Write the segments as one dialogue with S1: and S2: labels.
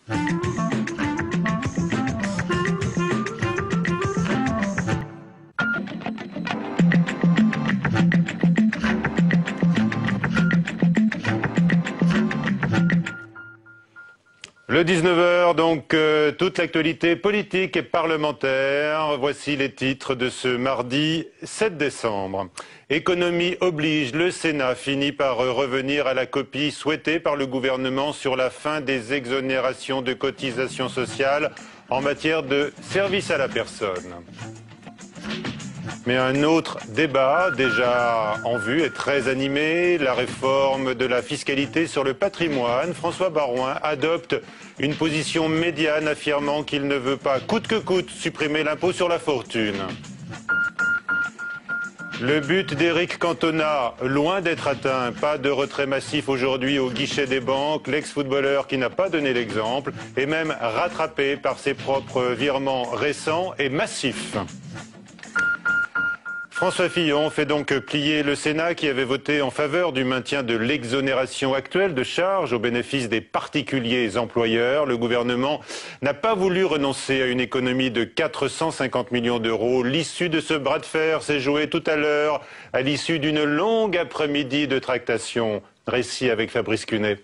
S1: Le 19h, donc, toute l'actualité politique et parlementaire. Voici les titres de ce mardi 7 décembre. Économie oblige, le Sénat finit par revenir à la copie souhaitée par le gouvernement sur la fin des exonérations de cotisations sociales en matière de services à la personne. Mais un autre débat, déjà en vue, est très animé. La réforme de la fiscalité sur le patrimoine. François Baroin adopte une position médiane affirmant qu'il ne veut pas, coûte que coûte, supprimer l'impôt sur la fortune. Le but d'Éric Cantona, loin d'être atteint. Pas de retrait massif aujourd'hui au guichet des banques. L'ex-footballeur qui n'a pas donné l'exemple est même rattrapé par ses propres virements récents et massifs. François Fillon fait donc plier le Sénat qui avait voté en faveur du maintien de l'exonération actuelle de charges au bénéfice des particuliers employeurs. Le gouvernement n'a pas voulu renoncer à une économie de 450 millions d'euros. L'issue de ce bras de fer s'est jouée tout à l'heure à l'issue d'une longue après-midi de tractation. Récit avec Fabrice Cunet.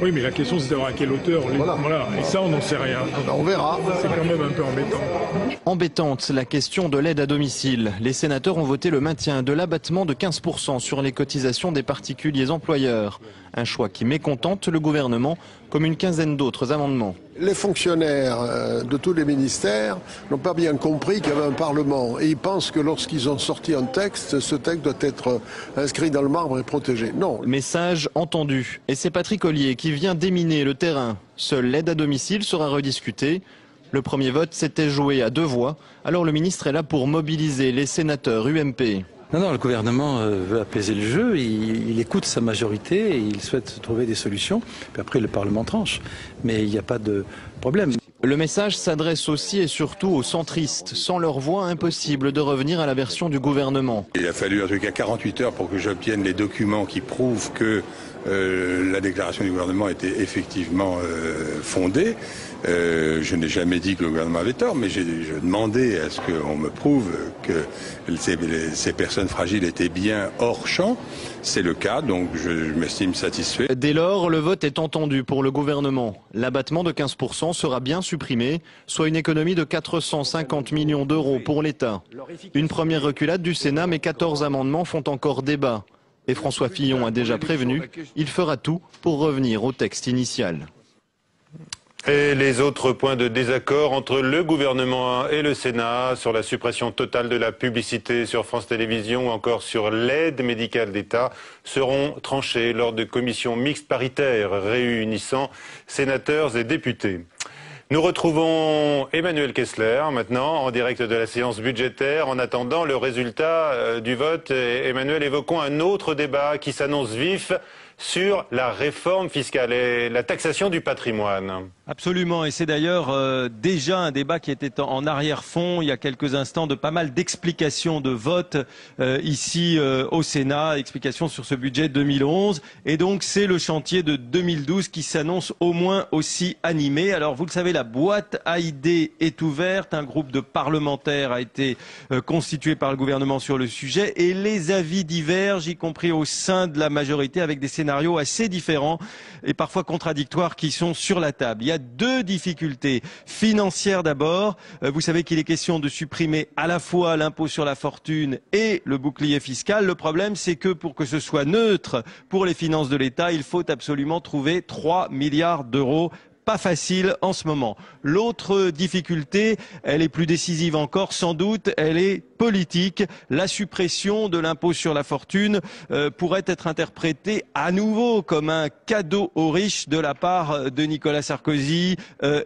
S2: Oui, mais la question c'est de savoir à quelle hauteur. Voilà. Et ça, on n'en sait rien.
S3: On verra.
S2: C'est quand même un peu embêtant.
S4: Embêtante, la question de l'aide à domicile. Les sénateurs ont voté le maintien de l'abattement de 15% sur les cotisations des particuliers employeurs. Un choix qui mécontente le gouvernement, comme une quinzaine d'autres amendements.
S3: Les fonctionnaires de tous les ministères n'ont pas bien compris qu'il y avait un Parlement. Et ils pensent que lorsqu'ils ont sorti un texte, ce texte doit être inscrit dans le marbre et protégé. Non.
S4: Message entendu. Et c'est Patrick Ollier qui vient déminer le terrain. Seule l'aide à domicile sera rediscutée. Le premier vote s'était joué à 2 voix. Alors le ministre est là pour mobiliser les sénateurs UMP.
S5: Non, le gouvernement veut apaiser le jeu, il écoute sa majorité et il souhaite trouver des solutions. Puis après, le Parlement tranche. Mais il n'y a pas de problème.
S4: Le message s'adresse aussi et surtout aux centristes. Sans leur voix, impossible de revenir à la version du gouvernement.
S6: Il a fallu en tout cas 48 heures pour que j'obtienne les documents qui prouvent que la déclaration du gouvernement était effectivement fondée. Je n'ai jamais dit que le gouvernement avait tort, mais j'ai demandé à ce qu'on me prouve que ces personnes fragiles étaient bien hors champ. C'est le cas, donc je m'estime satisfait.
S4: Dès lors, le vote est entendu pour le gouvernement. L'abattement de 15% sera bien supprimé, soit une économie de 450 millions d'euros pour l'État. Une première reculade du Sénat, mais 14 amendements font encore débat. Et François Fillon a déjà prévenu, il fera tout pour revenir au texte initial.
S1: Et les autres points de désaccord entre le gouvernement et le Sénat sur la suppression totale de la publicité sur France Télévisions ou encore sur l'aide médicale d'État seront tranchés lors de commissions mixtes paritaires réunissant sénateurs et députés. Nous retrouvons Emmanuel Kessler maintenant en direct de la séance budgétaire. En attendant le résultat du vote, Emmanuel, évoquons un autre débat qui s'annonce vif sur la réforme fiscale et la taxation du patrimoine.
S7: Absolument, et c'est d'ailleurs déjà un débat qui était en arrière-fond il y a quelques instants, de pas mal d'explications de vote ici au Sénat, explications sur ce budget 2011, et donc c'est le chantier de 2012 qui s'annonce au moins aussi animé. Alors vous le savez, la boîte à idées est ouverte, un groupe de parlementaires a été constitué par le gouvernement sur le sujet, et les avis divergent, y compris au sein de la majorité, avec des scénarios assez différents et parfois contradictoires qui sont sur la table. Il y a 2 difficultés financières d'abord. Vous savez qu'il est question de supprimer à la fois l'impôt sur la fortune et le bouclier fiscal. Le problème, c'est que pour que ce soit neutre pour les finances de l'État, il faut absolument trouver 3 milliards d'euros. Pas facile en ce moment. L'autre difficulté, elle est plus décisive encore, sans doute, elle est politique. La suppression de l'impôt sur la fortune pourrait être interprétée à nouveau comme un cadeau aux riches de la part de Nicolas Sarkozy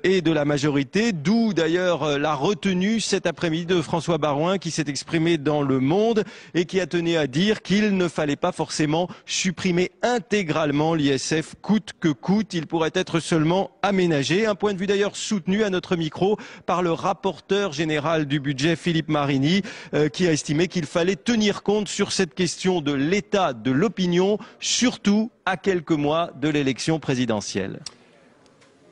S7: et de la majorité, d'où d'ailleurs la retenue cet après-midi de François Baroin qui s'est exprimé dans Le Monde et qui a tenu à dire qu'il ne fallait pas forcément supprimer intégralement l'ISF coûte que coûte. Il pourrait être seulement aménagé. Un point de vue d'ailleurs soutenu à notre micro par le rapporteur général du budget, Philippe Marini, qui a estimé qu'il fallait tenir compte sur cette question de l'état de l'opinion, surtout à quelques mois de l'élection présidentielle.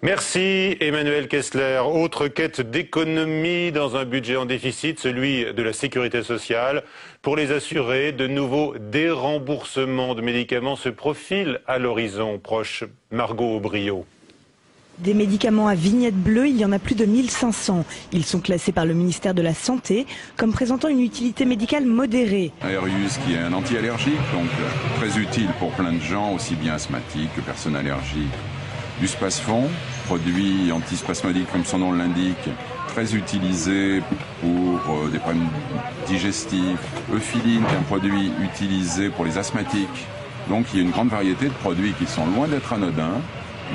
S1: Merci Emmanuel Kessler. Autre quête d'économie dans un budget en déficit, celui de la sécurité sociale. Pour les assurés, de nouveaux déremboursements de médicaments se profilent à l'horizon proche. Margot Aubrio.
S8: Des médicaments à vignette bleue, il y en a plus de 1500. Ils sont classés par le ministère de la Santé comme présentant une utilité médicale modérée.
S9: Aerius qui est un anti-allergique, donc très utile pour plein de gens, aussi bien asthmatiques que personnes allergiques. Du Spasfon, produit antispasmodique comme son nom l'indique, très utilisé pour des problèmes digestifs. Euphiline, qui est un produit utilisé pour les asthmatiques. Donc il y a une grande variété de produits qui sont loin d'être anodins,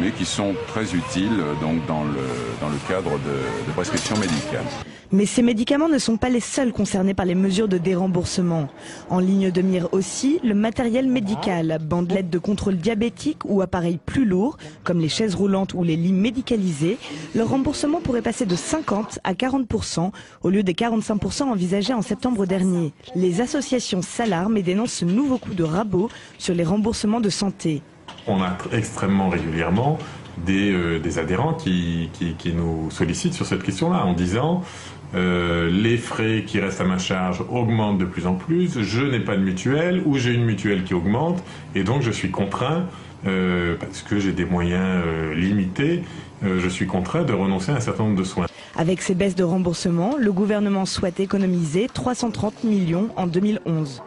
S9: mais qui sont très utiles donc, dans le cadre de prescription médicale.
S8: Mais ces médicaments ne sont pas les seuls concernés par les mesures de déremboursement. En ligne de mire aussi, le matériel médical, bandelettes de contrôle diabétique ou appareils plus lourds, comme les chaises roulantes ou les lits médicalisés. Leur remboursement pourrait passer de 50 à 40% au lieu des 45% envisagés en septembre dernier. Les associations s'alarment et dénoncent ce nouveau coup de rabot sur les remboursements de santé.
S10: On a extrêmement régulièrement des adhérents qui nous sollicitent sur cette question-là en disant les frais qui restent à ma charge augmentent de plus en plus, je n'ai pas de mutuelle ou j'ai une mutuelle qui augmente et donc je suis contraint, parce que j'ai des moyens limités, je suis contraint de renoncer à un certain nombre de soins.
S8: Avec ces baisses de remboursement, le gouvernement souhaite économiser 330 millions en 2011.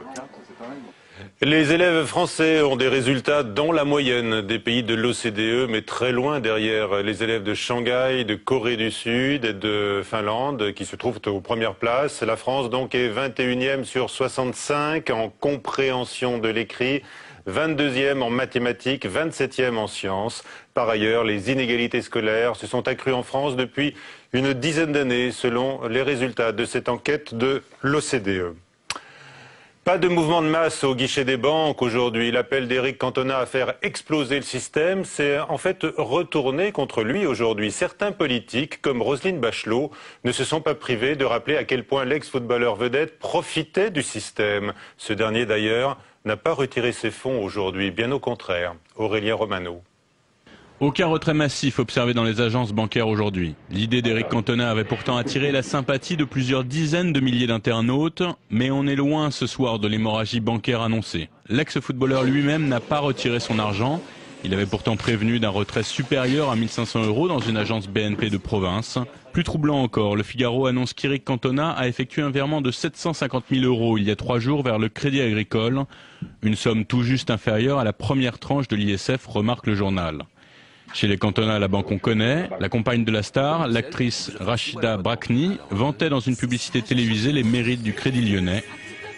S1: Les élèves français ont des résultats dans la moyenne des pays de l'OCDE, mais très loin derrière les élèves de Shanghai, de Corée du Sud et de Finlande, qui se trouvent aux premières places. La France donc est 21e sur 65 en compréhension de l'écrit, 22e en mathématiques, 27e en sciences. Par ailleurs, les inégalités scolaires se sont accrues en France depuis une dizaine d'années, selon les résultats de cette enquête de l'OCDE. Pas de mouvement de masse au guichet des banques aujourd'hui. L'appel d'Éric Cantona à faire exploser le système, c'est en fait retourné contre lui aujourd'hui. Certains politiques, comme Roselyne Bachelot, ne se sont pas privés de rappeler à quel point l'ex-footballeur vedette profitait du système. Ce dernier d'ailleurs n'a pas retiré ses fonds aujourd'hui, bien au contraire. Aurélien Romano.
S11: Aucun retrait massif observé dans les agences bancaires aujourd'hui. L'idée d'Éric Cantona avait pourtant attiré la sympathie de plusieurs dizaines de milliers d'internautes, mais on est loin ce soir de l'hémorragie bancaire annoncée. L'ex-footballeur lui-même n'a pas retiré son argent. Il avait pourtant prévenu d'un retrait supérieur à 1 500 € dans une agence BNP de province. Plus troublant encore, le Figaro annonce qu'Éric Cantona a effectué un virement de 750 000 € il y a 3 jours vers le Crédit Agricole. Une somme tout juste inférieure à la première tranche de l'ISF, remarque le journal. Chez les Cantona, la banque on connaît, la compagne de la star, l'actrice Rachida Brakni, vantait dans une publicité télévisée les mérites du Crédit Lyonnais.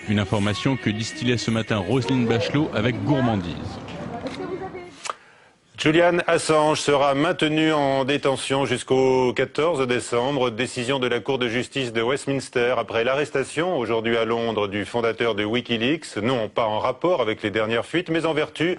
S11: Une information que distillait ce matin Roselyne Bachelot avec gourmandise.
S1: Julian Assange sera maintenu en détention jusqu'au 14 décembre. Décision de la Cour de justice de Westminster après l'arrestation aujourd'hui à Londres du fondateur de Wikileaks. Non pas en rapport avec les dernières fuites, mais en vertu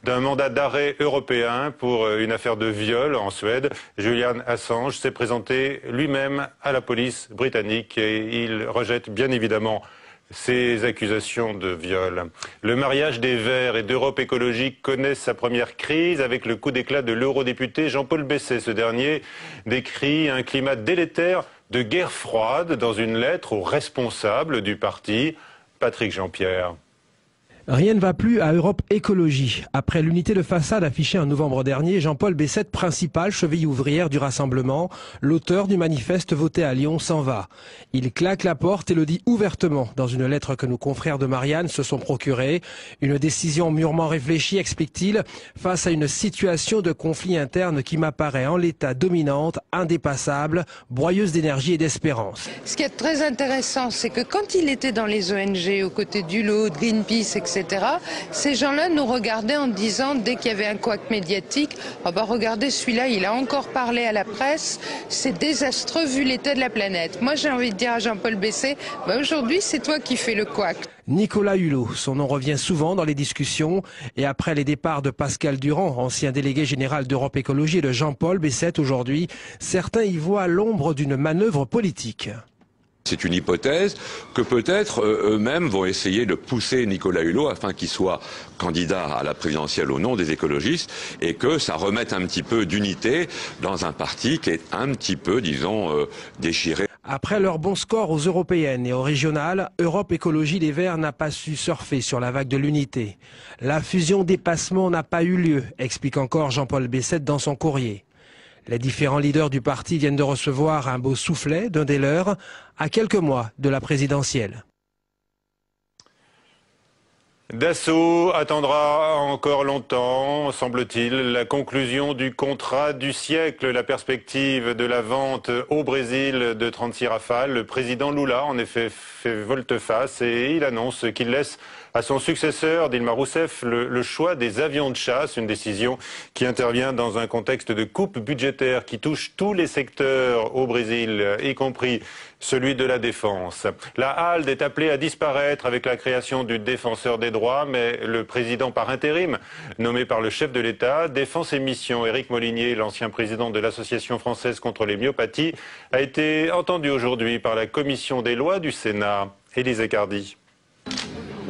S1: d'un mandat d'arrêt européen pour une affaire de viol en Suède. Julian Assange s'est présenté lui-même à la police britannique et il rejette bien évidemment ces accusations de viol. Le mariage des Verts et d'Europe écologique connaît sa première crise avec le coup d'éclat de l'eurodéputé Jean-Paul Besset. Ce dernier décrit un climat délétère de guerre froide dans une lettre aux responsables du parti. Patrick Jean-Pierre.
S12: Rien ne va plus à Europe Écologie. Après l'unité de façade affichée en novembre dernier, Jean-Paul Besset, principal cheville ouvrière du rassemblement, l'auteur du manifeste voté à Lyon, s'en va. Il claque la porte et le dit ouvertement dans une lettre que nos confrères de Marianne se sont procurée. Une décision mûrement réfléchie, explique-t-il, face à une situation de conflit interne qui m'apparaît en l'état dominante, indépassable, broyeuse d'énergie et d'espérance.
S13: Ce qui est très intéressant, c'est que quand il était dans les ONG, aux côtés du Lot, de Greenpeace, etc., ces gens-là nous regardaient en disant, dès qu'il y avait un couac médiatique, oh bah regardez celui-là, il a encore parlé à la presse, c'est désastreux vu l'état de la planète. Moi j'ai envie de dire à Jean-Paul Besset, bah aujourd'hui c'est toi qui fais le couac.
S12: Nicolas Hulot, son nom revient souvent dans les discussions et après les départs de Pascal Durand, ancien délégué général d'Europe Écologie, et de Jean-Paul Besset aujourd'hui, certains y voient l'ombre d'une manœuvre politique.
S14: C'est une hypothèse que peut-être eux-mêmes vont essayer de pousser Nicolas Hulot afin qu'il soit candidat à la présidentielle au nom des écologistes et que ça remette un petit peu d'unité dans un parti qui est un petit peu, disons, déchiré.
S12: Après leur bon score aux européennes et aux régionales, Europe Écologie Les Verts n'a pas su surfer sur la vague de l'unité. La fusion dépassement n'a pas eu lieu, explique encore Jean-Paul Bessette dans son courrier. Les différents leaders du parti viennent de recevoir un beau soufflet d'un des leurs à quelques mois de la présidentielle.
S1: Dassault attendra encore longtemps, semble-t-il, la conclusion du contrat du siècle, la perspective de la vente au Brésil de 36 Rafales. Le président Lula, en effet, fait volte-face et il annonce qu'il laisse à son successeur, Dilma Rousseff, le choix des avions de chasse, une décision qui intervient dans un contexte de coupe budgétaire qui touche tous les secteurs au Brésil, y compris celui de la défense. La HALDE est appelée à disparaître avec la création du défenseur des droits, mais le président par intérim, nommé par le chef de l'État, défend ses missions. Éric Molinier, l'ancien président de l'Association française contre les myopathies, a été entendu aujourd'hui par la commission des lois du Sénat. Élise Cardy.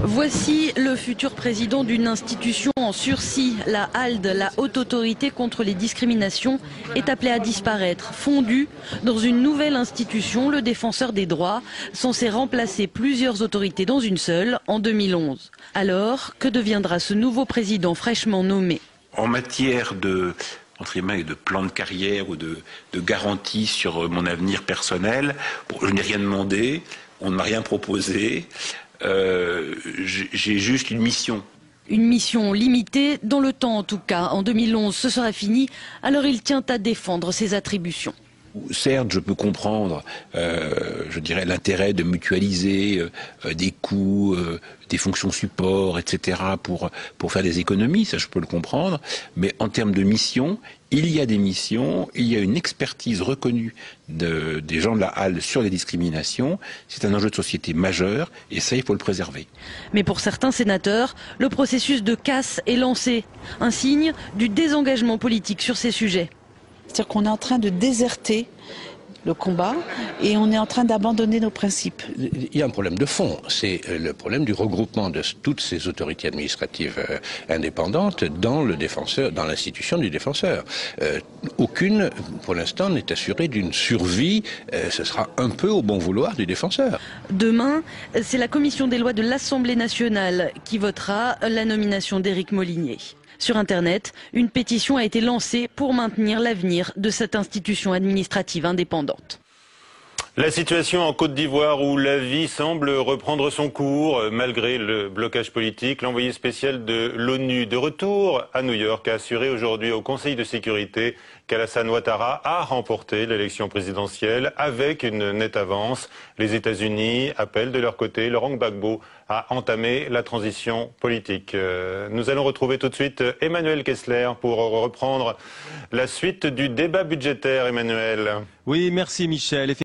S15: Voici le futur président d'une institution en sursis. La HALDE, la Haute Autorité contre les discriminations, est appelée à disparaître, fondue dans une nouvelle institution, le Défenseur des droits, censé remplacer plusieurs autorités dans une seule en 2011. Alors, que deviendra ce nouveau président fraîchement nommé?
S16: En matière de plan de carrière ou de garantie sur mon avenir personnel, je n'ai rien demandé, on ne m'a rien proposé. J'ai juste une mission.
S15: Une mission limitée, dans le temps en tout cas. En 2011, ce sera fini, alors il tient à défendre ses attributions.
S16: Certes, je peux comprendre, je dirais, l'intérêt de mutualiser des coûts, des fonctions support, etc. pour faire des économies, ça je peux le comprendre. Mais en termes de mission, il y a des missions, il y a une expertise reconnue des gens de la HALDE sur les discriminations. C'est un enjeu de société majeur et ça, il faut le préserver.
S15: Mais pour certains sénateurs, le processus de casse est lancé. Un signe du désengagement politique sur ces sujets.
S17: C'est-à-dire qu'on est en train de déserter le combat et on est en train d'abandonner nos principes.
S18: Il y a un problème de fond, c'est le problème du regroupement de toutes ces autorités administratives indépendantes dans l'institution du défenseur. Aucune, pour l'instant, n'est assurée d'une survie, ce sera un peu au bon vouloir du défenseur.
S15: Demain, c'est la commission des lois de l'Assemblée nationale qui votera la nomination d'Éric Molinier. Sur Internet, une pétition a été lancée pour maintenir l'avenir de cette institution administrative indépendante.
S1: La situation en Côte d'Ivoire où la vie semble reprendre son cours malgré le blocage politique. L'envoyé spécial de l'ONU de retour à New York a assuré aujourd'hui au Conseil de sécurité qu'Alassane Ouattara a remporté l'élection présidentielle avec une nette avance. Les États-Unis appellent de leur côté Laurent Gbagbo à entamer la transition politique. Nous allons retrouver tout de suite Emmanuel Kessler pour reprendre la suite du débat budgétaire. Emmanuel.
S7: Oui, merci Michel.